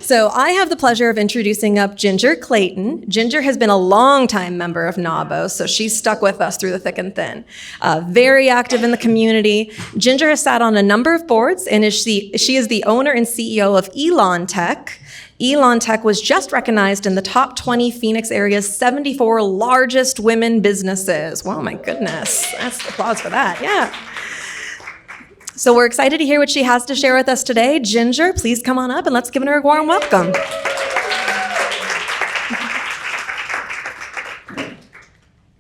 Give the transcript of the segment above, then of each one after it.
So I have the pleasure of introducing up Ginger Clayton. Ginger has been a longtime member of NAWBO, so she's stuck with us through the thick and thin. Very active in the community. Ginger has sat on a number of boards, and she is the owner and CEO of Elon Tech. Elon Tech was just recognized in the top 20 Phoenix area's 74 largest women businesses. Wow, my goodness. That's applause for that, yeah. So we're excited to hear what she has to share with us today. Ginger, please come on up and let's give her a warm welcome.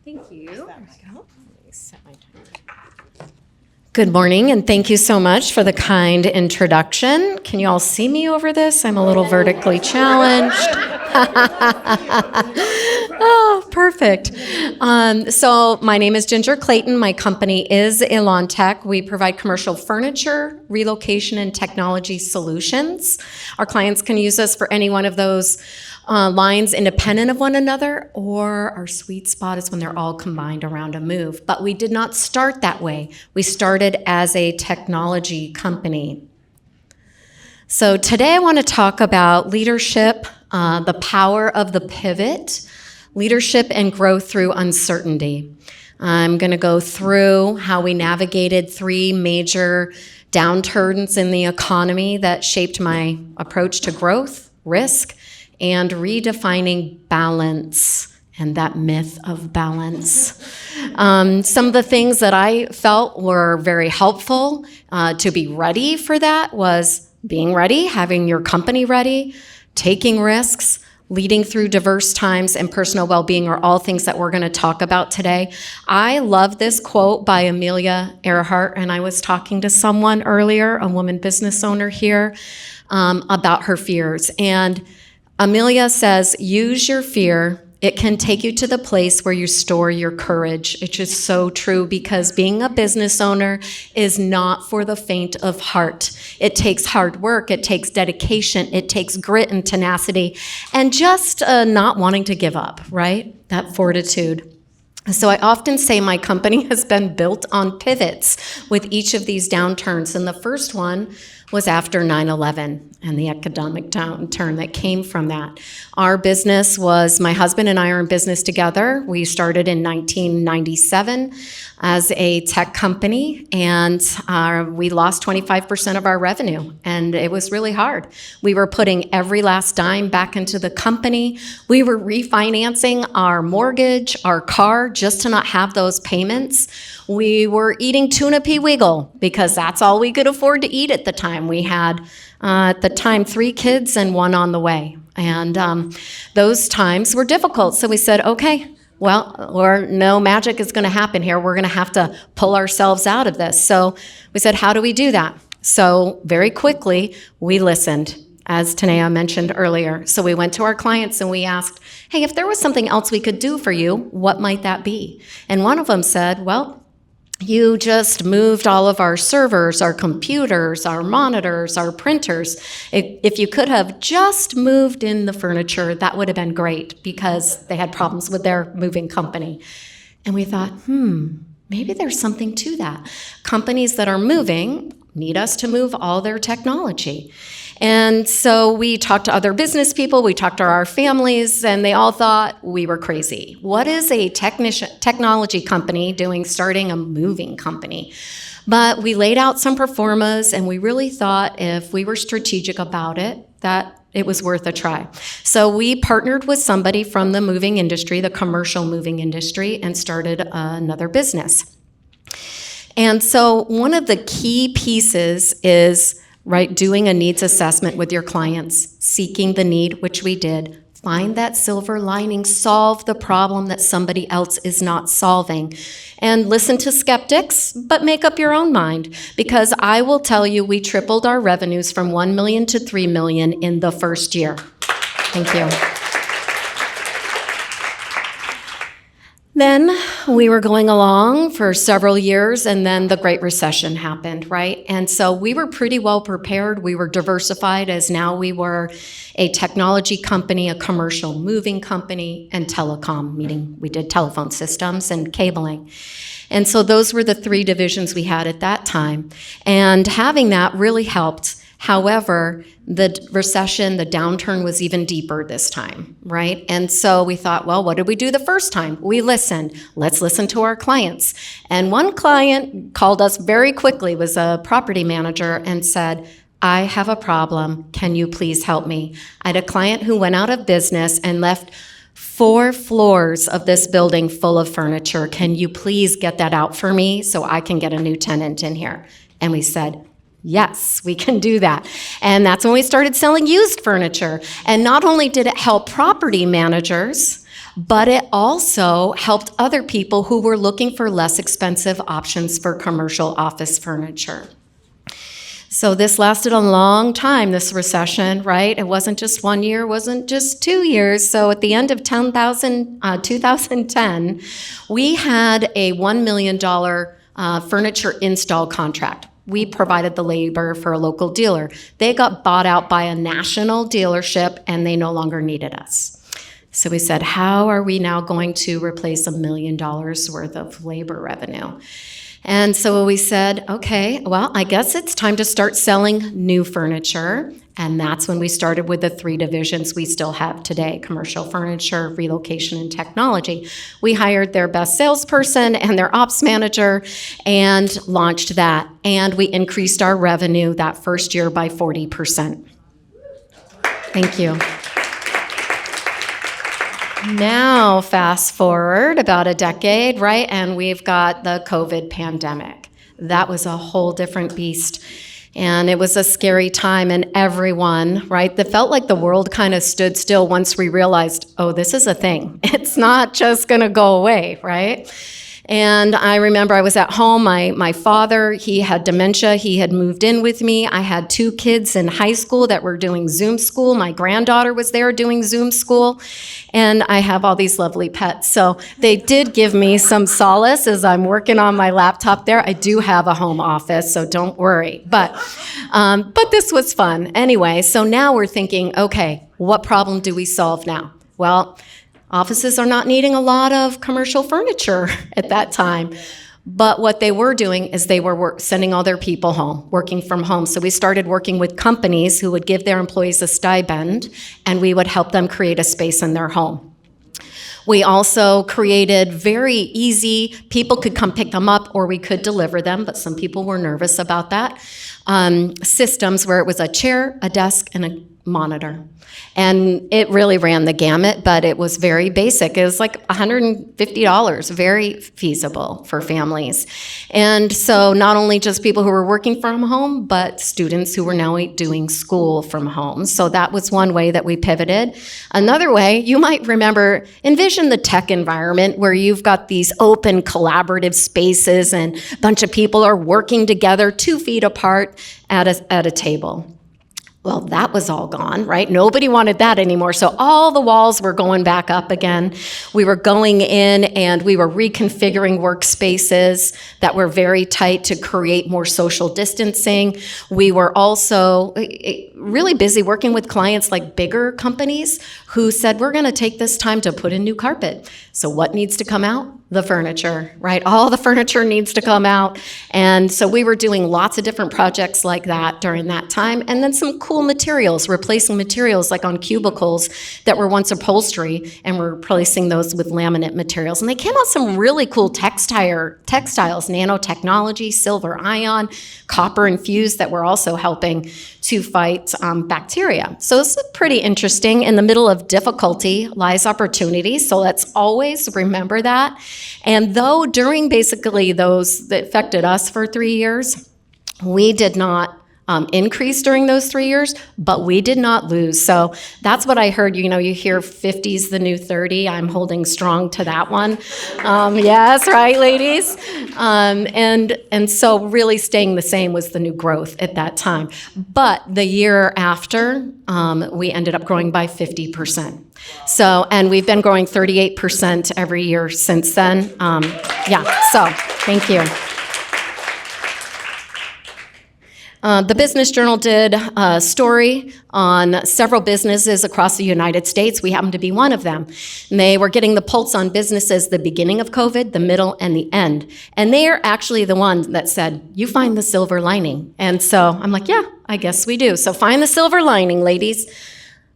Thank you. Good morning, and thank you so much for the kind introduction. Can you all see me over this? I'm a little vertically challenged. Oh, perfect. So my name is Ginger Clayton. My company is Elon Tech. We provide commercial furniture, relocation, and technology solutions. Our clients can use us for any one of those lines independent of one another, or our sweet spot is when they're all combined around a move. But we did not start that way. We started as a technology company. So today I want to talk about leadership, the power of the pivot, leadership and growth through uncertainty. I'm going to go through how we navigated 3 major downturns in the economy that shaped my approach to growth, risk, and redefining balance and that myth of balance. Some of the things that I felt were very helpful to be ready for that was being ready, having your company ready, taking risks, leading through diverse times, and personal well-being are all things that we're going to talk about today. I love this quote by Amelia Earhart, and I was talking to someone earlier, a woman business owner here, about her fears. And Amelia says, use your fear. It can take you to the place where you store your courage. It's just so true, because being a business owner is not for the faint of heart. It takes hard work, it takes dedication, it takes grit and tenacity, and just not wanting to give up, right? That fortitude. So I often say my company has been built on pivots with each of these downturns. And the first one was after 9/11 and the economic downturn that came from that. Our business was, my husband and I are in business together. We started in 1997 as a tech company, and we lost 25% of our revenue, and it was really hard. We were putting every last dime back into the company. We were refinancing our mortgage, our car, just to not have those payments. We were eating tuna pea wiggle because that's all we could afford to eat at the time. We had, at the time, 3 kids and 1 on the way. And those times were difficult. So we said, okay, well, no magic is going to happen here. We're going to have to pull ourselves out of this. So we said, how do we do that? So very quickly, we listened, as Tanea mentioned earlier. So we went to our clients and we asked, hey, if there was something else we could do for you, what might that be? And one of them said, well, you just moved all of our servers, our computers, our monitors, our printers. If you could have just moved in the furniture, that would have been great, because they had problems with their moving company. And we thought, maybe there's something to that. Companies that are moving need us to move all their technology. And so we talked to other business people, we talked to our families, and they all thought we were crazy. What is a technology company doing starting a moving company? But we laid out some pro formas, and we really thought if we were strategic about it, that it was worth a try. So we partnered with somebody from the moving industry, the commercial moving industry, and started another business. And so one of the key pieces is, right, doing a needs assessment with your clients, seeking the need, which we did, find that silver lining, solve the problem that somebody else is not solving, and listen to skeptics, but make up your own mind, because I will tell you, we tripled our revenues from 1 million to 3 million in the first year. Thank you. Then we were going along for several years, and then the Great Recession happened, right? And so we were pretty well prepared. We were diversified, as now we were a technology company, a commercial moving company, and telecom, meaning we did telephone systems and cabling. And so those were the 3 divisions we had at that time. And having that really helped. However, the recession, the downturn was even deeper this time, right? And so we thought, well, what did we do the first time? We listened. Let's listen to our clients. And one client called us very quickly, was a property manager, and said, I have a problem. Can you please help me? I had a client who went out of business and left 4 floors of this building full of furniture. Can you please get that out for me so I can get a new tenant in here? And we said, yes, we can do that. And that's when we started selling used furniture. And not only did it help property managers, but it also helped other people who were looking for less expensive options for commercial office furniture. So this lasted a long time, this recession, right? It wasn't just 1 year, it wasn't just 2 years. So at the end of 2010, we had a $1 million furniture install contract. We provided the labor for a local dealer. They got bought out by a national dealership and they no longer needed us. So we said, how are we now going to replace $1 million worth of labor revenue? And so we said, okay, well, I guess it's time to start selling new furniture. And that's when we started with the 3 divisions we still have today: commercial furniture, relocation, and technology. We hired their best salesperson and their ops manager and launched that. And we increased our revenue that first year by 40%. Thank you. Now, fast forward about a decade, right? And we've got the COVID pandemic. That was a whole different beast. And it was a scary time, and everyone, right? It felt like the world kind of stood still once we realized, oh, this is a thing. It's not just gonna go away, right? And I remember I was at home. My father, he had dementia. He had moved in with me. I had 2 kids in high school that were doing Zoom school. My granddaughter was there doing Zoom school. And I have all these lovely pets. So they did give me some solace as I'm working on my laptop there. I do have a home office, so don't worry. But this was fun. Anyway, so now we're thinking, okay, what problem do we solve now? Well, offices are not needing a lot of commercial furniture at that time. But what they were doing is they were sending all their people home, working from home. So we started working with companies who would give their employees a stipend, and we would help them create a space in their home. We also created very easy, people could come pick them up or we could deliver them, but some people were nervous about that. Systems where it was a chair, a desk, and a monitor. And it really ran the gamut, but it was very basic. It was like $150, very feasible for families. And so not only just people who were working from home, but students who were now doing school from home. So that was one way that we pivoted. Another way, you might remember, envision the tech environment where you've got these open collaborative spaces and a bunch of people are working together 2 feet apart at a table. Well, that was all gone, right? Nobody wanted that anymore. So all the walls were going back up again. We were going in and we were reconfiguring workspaces that were very tight to create more social distancing. We were also really busy working with clients like bigger companies who said, we're going to take this time to put in new carpet. So what needs to come out? The furniture, right? All the furniture needs to come out. And so we were doing lots of different projects like that during that time. And then some cool materials, replacing materials like on cubicles that were once upholstery, and we're replacing those with laminate materials. And they came out some really cool textiles, nanotechnology, silver ion, copper infused, that were also helping to fight bacteria. So this is pretty interesting. In the middle of difficulty lies opportunity. So let's always remember that. And though during basically those that affected us for 3 years, we did not increase during those 3 years, but we did not lose. So that's what I heard. You know, you hear 50's the new 30. I'm holding strong to that one. Yes, right, ladies? And so really staying the same was the new growth at that time. But the year after, we ended up growing by 50%. So, and we've been growing 38% every year since then. So thank you. The Business Journal did a story on several businesses across the United States. We happen to be one of them. And they were getting the pulse on businesses the beginning of COVID, the middle, and the end. And they are actually the ones that said, you find the silver lining. And so I'm like, yeah, I guess we do. So find the silver lining, ladies.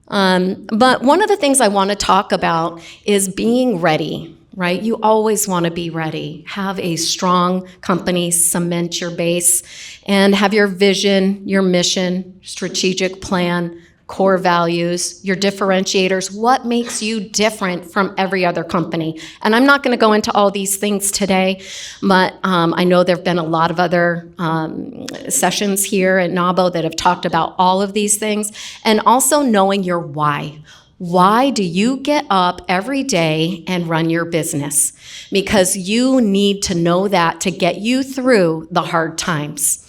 But one of the things I want to talk about is being ready, right? You always want to be ready. Have a strong company, cement your base, and have your vision, your mission, strategic plan, core values, your differentiators, what makes you different from every other company. And I'm not going to go into all these things today, but I know there have been a lot of other sessions here at NAWBO that have talked about all of these things, and also knowing your why. Why do you get up every day and run your business? Because you need to know that to get you through the hard times.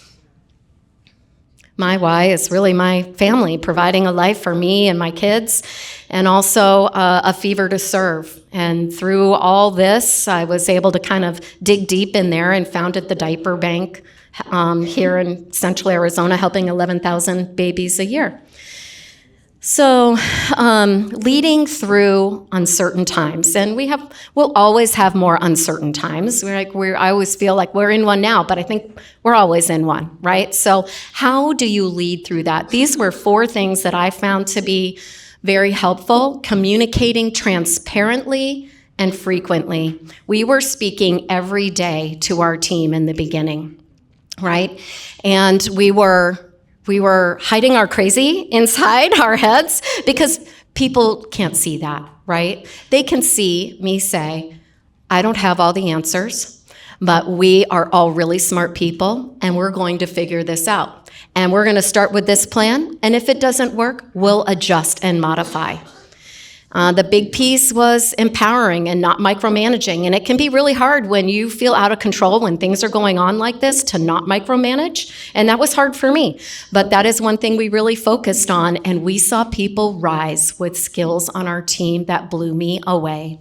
My why is really my family, providing a life for me and my kids, and also a fever to serve. And through all this, I was able to kind of dig deep in there and founded the Diaper Bank here in Central Arizona, helping 11,000 babies a year. So leading through uncertain times, and we'll always have more uncertain times. I always feel like we're in one now, but I think we're always in one, right? So how do you lead through that? These were 4 things that I found to be very helpful. Communicating transparently and frequently. We were speaking every day to our team in the beginning, right? And we were hiding our crazy inside our heads because people can't see that, right? They can see me say, I don't have all the answers, but we are all really smart people and we're going to figure this out. And we're going to start with this plan, and if it doesn't work, we'll adjust and modify. The big piece was empowering and not micromanaging. And it can be really hard when you feel out of control when things are going on like this to not micromanage. And that was hard for me. But that is one thing we really focused on. And we saw people rise with skills on our team that blew me away.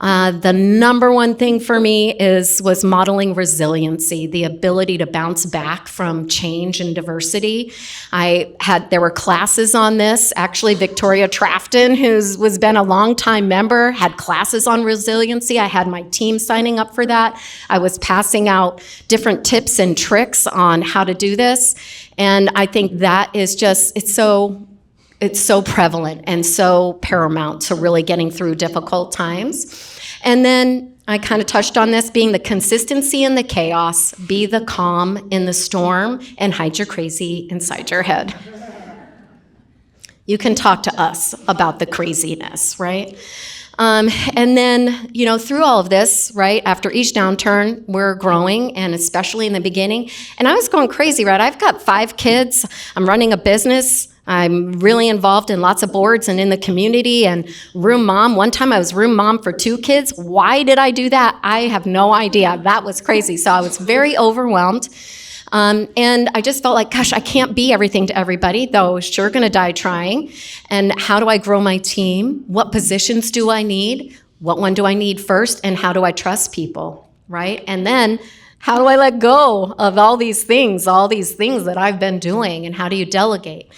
The number one thing for me was modeling resiliency, the ability to bounce back from change and diversity. There were classes on this. Actually, Victoria Trafton, who's been a longtime member, had classes on resiliency. I had my team signing up for that. I was passing out different tips and tricks on how to do this. And I think that is just, it's so prevalent and so paramount to really getting through difficult times. And then I kind of touched on this, being the consistency in the chaos, be the calm in the storm, and hide your crazy inside your head. You can talk to us about the craziness, right? And then, through all of this, right, after each downturn, we're growing, and especially in the beginning. And I was going crazy, right? I've got 5 kids. I'm running a business. I'm really involved in lots of boards and in the community, and room mom. One time I was room mom for 2 kids. Why did I do that? I have no idea. That was crazy. So I was very overwhelmed. And I just felt like, gosh, I can't be everything to everybody, though I was sure going to die trying. And how do I grow my team? What positions do I need? What one do I need first? And how do I trust people, right? And then how do I let go of all these things that I've been doing? And how do you delegate?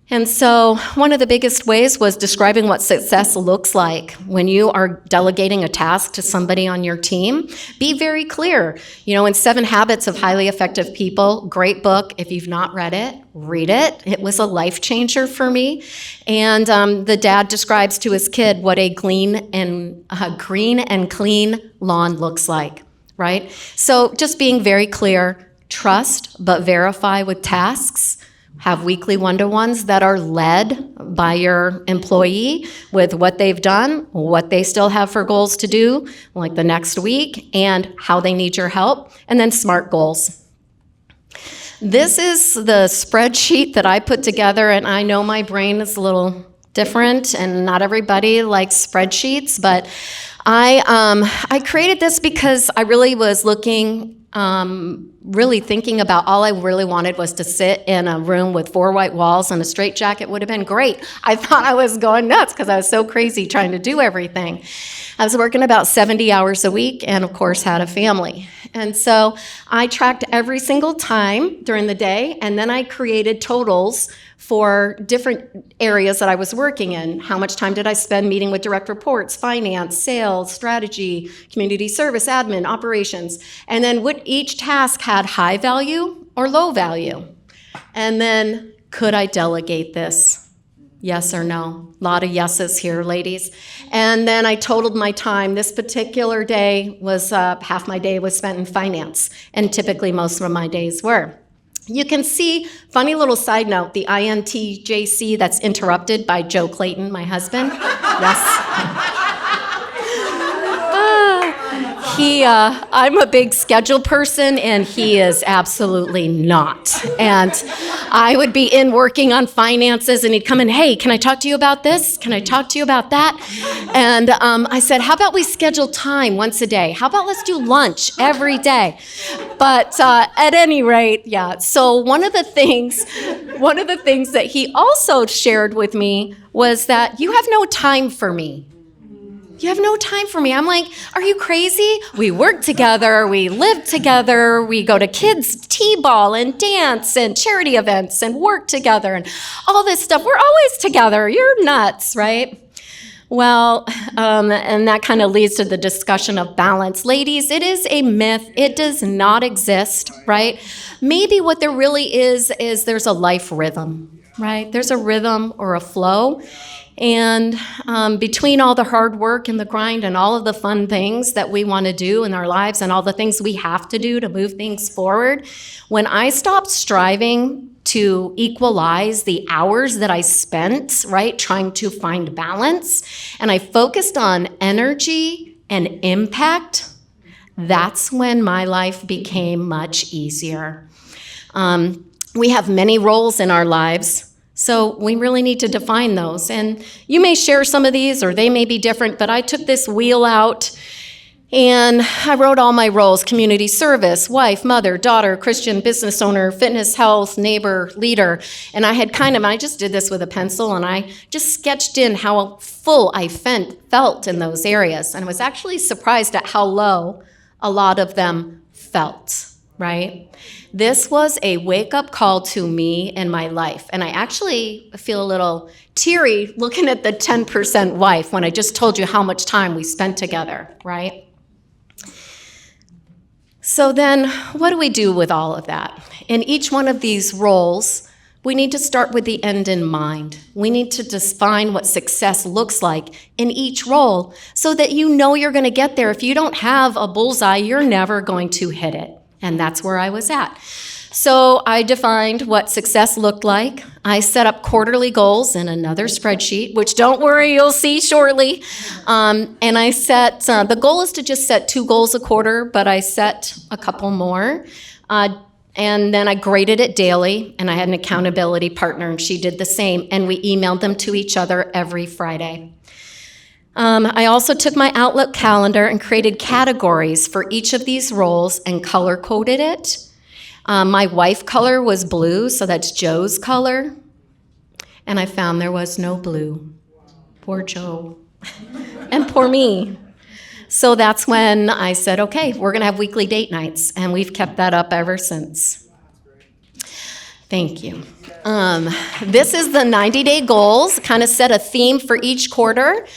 And so one of the biggest ways was describing what success looks like when you are delegating a task to somebody on your team. Be very clear. In 7 Habits of Highly Effective People, great book. If you've not read it, read it. It was a life changer for me. And the dad describes to his kid what a green and clean lawn looks like, right? So just being very clear, trust, but verify with tasks. Have weekly one-to-ones that are led by your employee with what they've done, what they still have for goals to do, like the next week, and how they need your help, and then SMART goals. This is the spreadsheet that I put together, and I know my brain is a little different, and not everybody likes spreadsheets, but I created this because I really was looking really thinking about all I really wanted was to sit in a room with 4 white walls and a straitjacket would have been great. I thought I was going nuts because I was so crazy trying to do everything. I was working about 70 hours a week and, of course, had a family. And so I tracked every single time during the day, and then I created totals for different areas that I was working in. How much time did I spend meeting with direct reports, finance, sales, strategy, community service, admin, operations, and then what each task had high value or low value. And then, could I delegate this? Yes or no? A lot of yeses here, ladies. And then I totaled my time. This particular day was, half my day was spent in finance, and typically most of my days were. You can see, funny little side note, the INTJC that's interrupted by Joe Clayton, my husband. Yes. I'm a big schedule person, and he is absolutely not. And I would be in working on finances, and he'd come in, hey, can I talk to you about this? Can I talk to you about that? And I said, how about we schedule time once a day? How about let's do lunch every day? But at any rate, yeah. So one of the things that he also shared with me was that you have no time for me. You have no time for me. I'm like, are you crazy? We work together, we live together, we go to kids' t-ball and dance and charity events and work together and all this stuff. We're always together. You're nuts, right? Well, and that kind of leads to the discussion of balance. Ladies, it is a myth. It does not exist, right? Maybe what there really is there's a life rhythm, right? There's a rhythm or a flow. And between all the hard work and the grind and all of the fun things that we want to do in our lives and all the things we have to do to move things forward, when I stopped striving to equalize the hours that I spent, right, trying to find balance, and I focused on energy and impact, that's when my life became much easier. We have many roles in our lives. So we really need to define those. And you may share some of these, or they may be different, but I took this wheel out and I wrote all my roles: community service, wife, mother, daughter, Christian, business owner, fitness, health, neighbor, leader. And I just did this with a pencil, and I just sketched in how full I felt in those areas. And I was actually surprised at how low a lot of them felt, right? This was a wake-up call to me in my life. And I actually feel a little teary looking at the 10% wife when I just told you how much time we spent together, right? So then, what do we do with all of that? In each one of these roles, we need to start with the end in mind. We need to define what success looks like in each role so that you know you're going to get there. If you don't have a bullseye, you're never going to hit it. And that's where I was at. So I defined what success looked like. I set up quarterly goals in another spreadsheet, which don't worry, you'll see shortly. And I set, the goal is to just set 2 goals a quarter, but I set a couple more. And then I graded it daily, and I had an accountability partner, and she did the same. And we emailed them to each other every Friday. I also took my Outlook calendar and created categories for each of these roles and color-coded it. My wife color was blue, so that's Joe's color. And I found there was no blue. Poor Joe. And poor me. So that's when I said, okay, we're going to have weekly date nights. And we've kept that up ever since. Thank you. This is the 90-day goals, kind of set a theme for each quarter.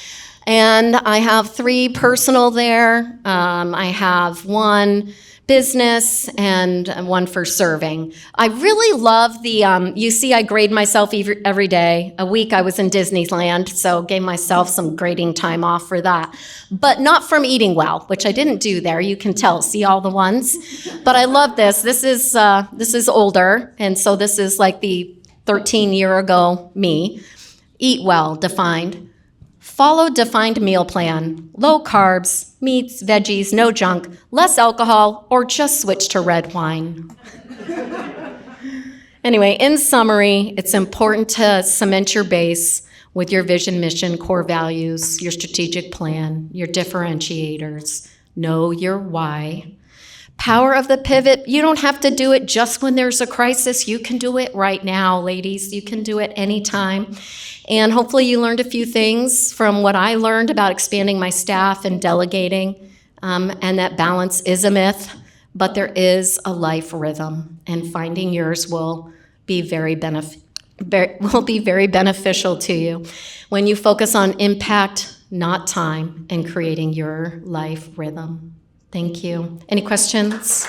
And I have 3 personal there. I have 1 business and 1 for serving. I really love the, you see I grade myself every day. A week I was in Disneyland, so gave myself some grading time off for that. But not from eating well, which I didn't do there. You can tell, see all the ones. But I love this. This is older, and so this is like the 13-year ago me. Eat well, defined. Follow defined meal plan, low carbs, meats, veggies, no junk, less alcohol, or just switch to red wine. Anyway, in summary, it's important to cement your base with your vision, mission, core values, your strategic plan, your differentiators. Know your why. Power of the pivot, you don't have to do it just when there's a crisis. You can do it right now, ladies. You can do it anytime. And hopefully you learned a few things from what I learned about expanding my staff and delegating, and that balance is a myth, but there is a life rhythm, and finding yours will be very beneficial to you when you focus on impact, not time, and creating your life rhythm. Thank you. Any questions?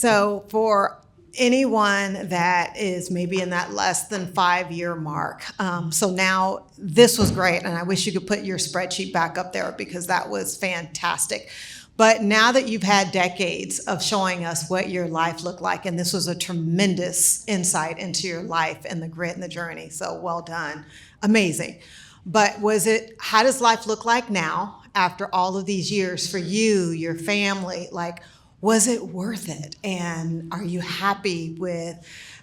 So for anyone that is maybe in that less than 5-year mark, so now this was great, and I wish you could put your spreadsheet back up there because that was fantastic. But now that you've had decades of showing us what your life looked like, and this was a tremendous insight into your life and the grit and the journey, so well done, amazing. But how does life look like now after all of these years for you, your family? Like, was it worth it? And are you happy with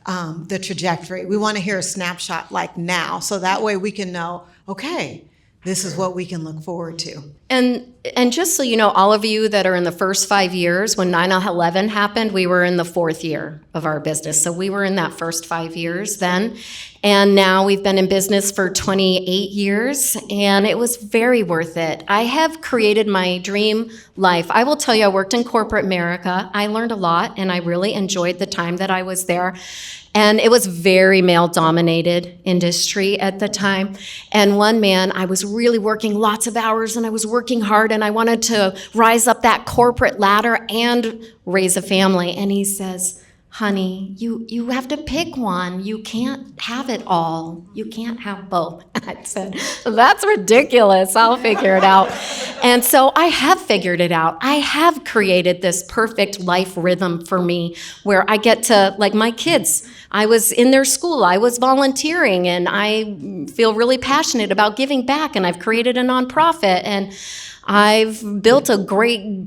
the trajectory? We want to hear a snapshot like now, so that way we can know, okay, this is what we can look forward to. And just so you know, all of you that are in the first 5 years, when 9/11 happened, we were in the 4th year of our business. So we were in that first 5 years then. And now we've been in business for 28 years, and it was very worth it. I have created my dream life. I will tell you, I worked in corporate America. I learned a lot, and I really enjoyed the time that I was there. And it was very male-dominated industry at the time. And one man, I was really working lots of hours, and I was working hard, and I wanted to rise up that corporate ladder and raise a family. And he says, honey, you have to pick one. You can't have it all. You can't have both. I said, that's ridiculous. I'll figure it out. And so I have figured it out. I have created this perfect life rhythm for me where I get to, like my kids, I was in their school, I was volunteering, and I feel really passionate about giving back, and I've created a nonprofit, and I've built a great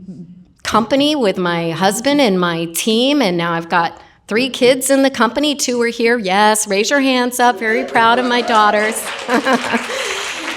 company with my husband and my team, and now I've got 3 kids in the company. 2 are here. Yes, raise your hands up. Very proud of my daughters.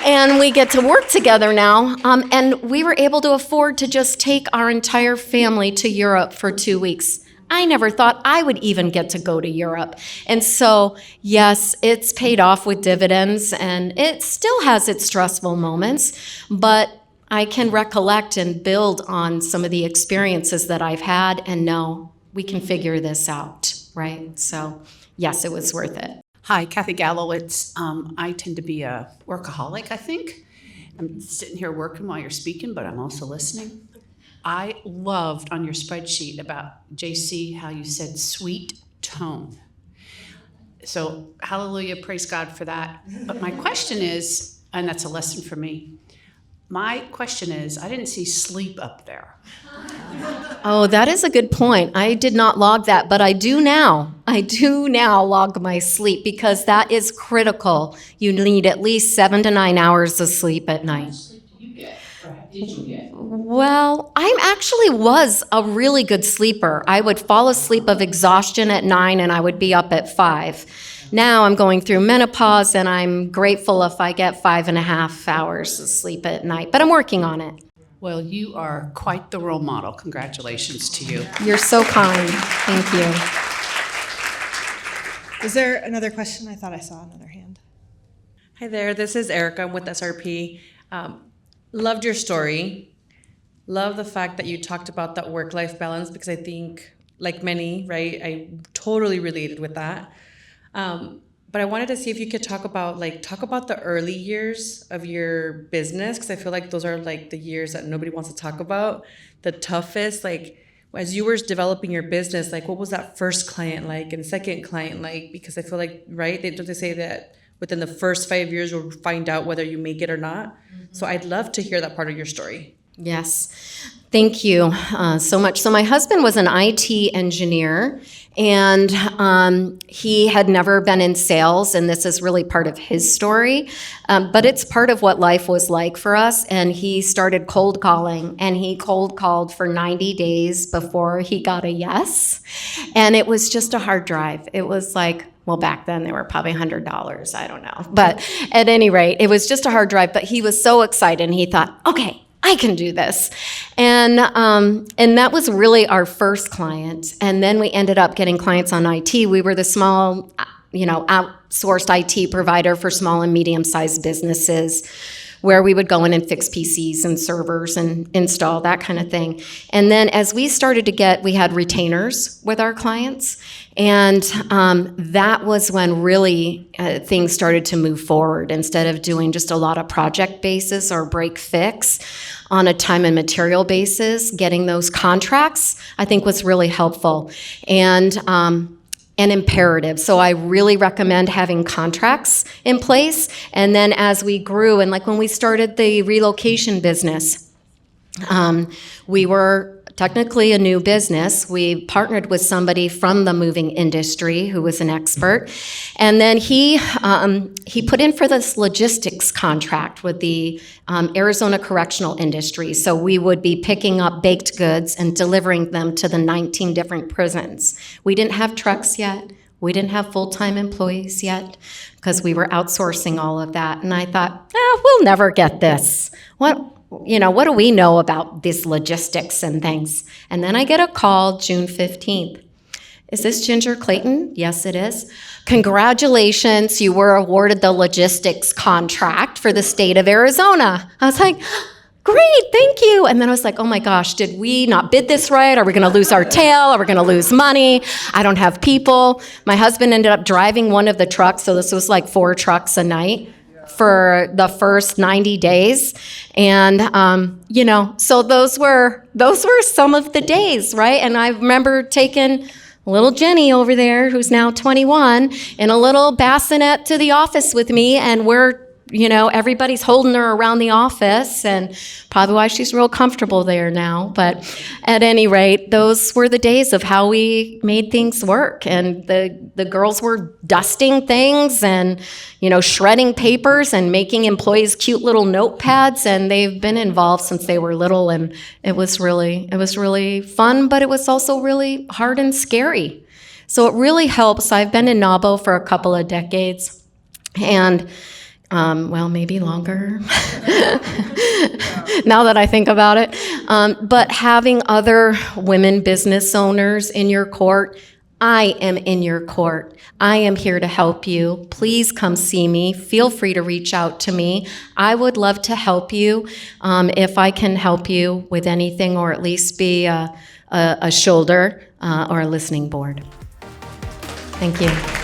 And we get to work together now. And we were able to afford to just take our entire family to Europe for 2 weeks. I never thought I would even get to go to Europe. And so, yes, it's paid off with dividends, and it still has its stressful moments, but I can recollect and build on some of the experiences that I've had and know we can figure this out, right? So, yes, it was worth it. Hi, Kathy Gallo. I tend to be a workaholic, I think. I'm sitting here working while you're speaking, but I'm also listening. I loved on your spreadsheet about JC how you said sweet tone. So hallelujah, praise God for that. But my question is, and that's a lesson for me, my question is, I didn't see sleep up there. Oh, that is a good point. I did not log that, but I do now. I do now log my sleep because that is critical. You need at least 7 to 9 hours of sleep at night. Did you get? Well, I actually was a really good sleeper. I would fall asleep of exhaustion at 9 and I would be up at 5. Now I'm going through menopause and I'm grateful if I get 5.5 hours of sleep at night, but I'm working on it. Well, you are quite the role model. Congratulations to you. You're so kind. Thank you. Is there another question? I thought I saw another hand. Hi there, this is Erica. I'm with SRP. Loved your story. Love the fact that you talked about that work-life balance because I think, like many, right, I totally related with that. But I wanted to see if you could talk about the early years of your business because I feel like those are like the years that nobody wants to talk about, the toughest. Like as you were developing your business, like what was that first client like and second client like? Because I feel like, right, they say that within the first 5 years you'll find out whether you make it or not. Mm-hmm. So I'd love to hear that part of your story. Yes. Thank you so much. So my husband was an IT engineer, and he had never been in sales, and this is really part of his story, but it's part of what life was like for us. And he started cold calling, and he cold called for 90 days before he got a yes. And it was just a hard drive. It was like, well, back then they were probably $100. I don't know. But at any rate, it was just a hard drive. But he was so excited, and he thought, okay, I can do this. And that was really our first client. And then we ended up getting clients on IT. We were the small, outsourced IT provider for small and medium-sized businesses. where we would go in and fix PCs and servers and install that kind of thing. And then as we started to we had retainers with our clients, and that was when really things started to move forward. Instead of doing just a lot of project basis or break fix on a time and material basis, getting those contracts, I think was really helpful and imperative. So I really recommend having contracts in place. And then as we grew, and like when we started the relocation business, we were technically a new business. We partnered with somebody from the moving industry who was an expert. And then he put in for this logistics contract with the Arizona correctional industry. So we would be picking up baked goods and delivering them to the 19 different prisons. We didn't have trucks yet. We didn't have full-time employees yet because we were outsourcing all of that. And I thought, we'll never get this. What do we know about this logistics and things? And then I get a call June 15th. Is this Ginger Clayton? Yes, it is. Congratulations, you were awarded the logistics contract for the state of Arizona. I was like, great, thank you. And then I was like, oh my gosh, did we not bid this right? Are we gonna lose our tail? Are we gonna lose money? I don't have people. My husband ended up driving one of the trucks, so this was like 4 trucks a night for the first 90 days. And, so those were some of the days, right? And I remember taking little Jenny over there, who's now 21, in a little bassinet to the office with me, and everybody's holding her around the office, and probably why she's real comfortable there now. But at any rate, those were the days of how we made things work. And the girls were dusting things and, shredding papers and making employees cute little notepads. And they've been involved since they were little. And it was really fun, but it was also really hard and scary. So it really helps. I've been in NAWBO for a couple of decades, and maybe longer, now that I think about it. But having other women business owners in your court, I am in your court. I am here to help you. Please come see me. Feel free to reach out to me. I would love to help you if I can help you with anything, or at least be a shoulder or a listening board. Thank you.